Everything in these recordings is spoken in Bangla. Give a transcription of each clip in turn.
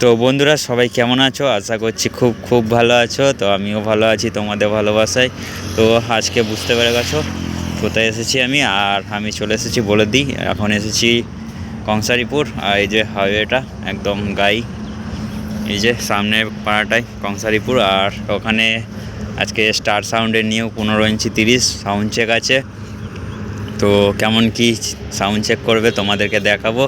তো বন্ধুরা সবাই কেমন আছো? আশা করছি খুব খুব ভালো আছো। তো আমিও ভালো আছি তোমাদের ভালোবাসায়। তো আজকে বুঝতে পেরে গেছো কোথায় এসেছি আমি, আর আমি চলে এসেছি বলে দিই, এখন এসেছি কংসারীপুর। আর এই যে হাইওয়েটা একদম গাই, এই যে সামনে পাড়াটায় কংসারীপুর। আর ওখানে আজকে স্টার সাউন্ডের নিয়েও 15 ইঞ্চি 30 সাউন্ড চেক আছে। তো কেমন কি সাউন্ড চেক করবে তোমাদেরকে দেখাবো।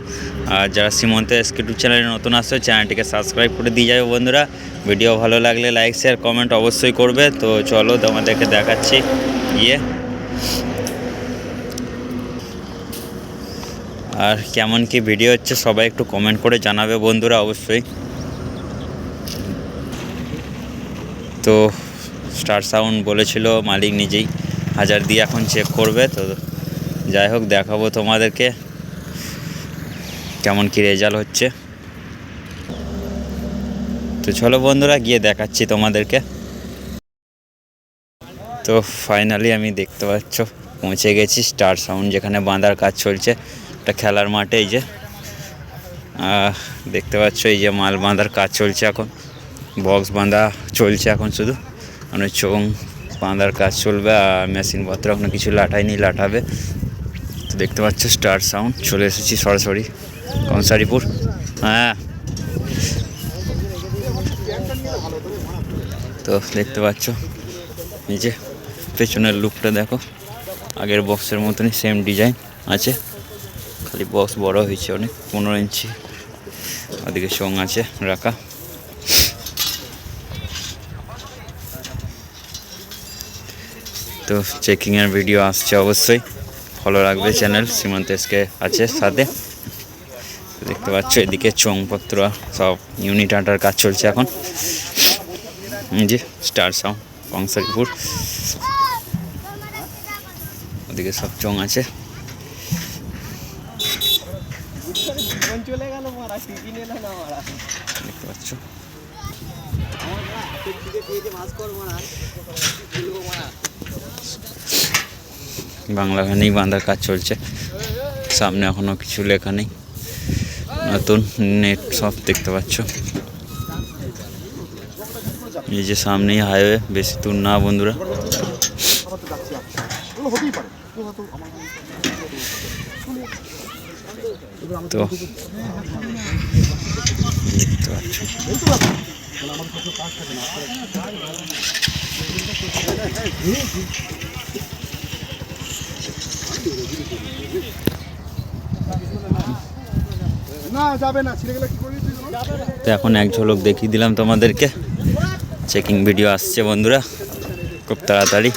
আর যারা সীমন্ত এসকে ইউটিউব চ্যানেলে নতুন আসছে চ্যানেলটিকে সাবস্ক্রাইব করে দিয়ে যাবে বন্ধুরা। ভিডিও ভালো লাগলে লাইক শেয়ার কমেন্ট অবশ্যই করবে। তো চলো তোমাদেরকে দেখাচ্ছি গিয়ে, আর কেমন কি ভিডিও হচ্ছে সবাই একটু কমেন্ট করে জানাবে বন্ধুরা অবশ্যই। তো স্টার সাউন্ড বলেছিল মালিক নিজেই 1000 দিয়ে এখন চেক করবে। তো যাই হোক দেখাবো তোমাদেরকে কেমন কি রেজাল্ট হচ্ছে। তো চলো বন্ধুরা গিয়ে দেখাচ্ছি তোমাদেরকে। তো ফাইনালি আমি দেখতে পাচ্ছ পৌঁছে গেছি স্টার সাউন্ড, যেখানে বাঁধার কাজ চলছে। একটা খেলার মাঠে এই যে দেখতে পাচ্ছ, এই যে মাল বাঁধার কাজ চলছে এখন, বক্স বাঁধা চলছে এখন, শুধু মানে চোং বাঁধার কাজ চলবে। আর মেশিনপত্র এখনো কিছু লাটায়নি, লাটাবে। তো দেখতে পাচ্ছ স্টার সাউন্ড চলে এসেছি সরাসরি কংসারীপুর। হ্যাঁ, তো দেখতে পাচ্ছ এই যে পেছনের লুকটা দেখো, আগের বক্সের মতনই সেম ডিজাইন আছে, খালি বক্স বড় হয়েছে অনেক, 15 ইঞ্চি। ওদিকে সং আছে রাখা। তো চেকিংয়ের ভিডিও আসছে অবশ্যই, ফলো রাখবে চ্যানেল সীমন্ত এসকে আছে সাথে। দেখতে পাচ্ছ এদিকে চংপত্র সব ইউনিট আটার কাজ চলছে এখন। যে স্টার সাউন্ড কংসারীপুর, ওদিকে সব চং আছে। দেখতে পাচ্ছ বাংলা গানেই বাঁধার কাজ চলছে, সামনে এখনো কিছু লেখা নেই, নতুন নেট সব দেখতে পাচ্ছ। এই যে সামনেই হাইওয়ে, বেশি দূর না বন্ধুরা। তো দেখতে পাচ্ছ তো এখন এক ঝলক দেখিয়ে দিলাম তোমাদেরকে। চেকিং ভিডিও আসছে বন্ধুরা খুব তাড়াতাড়ি।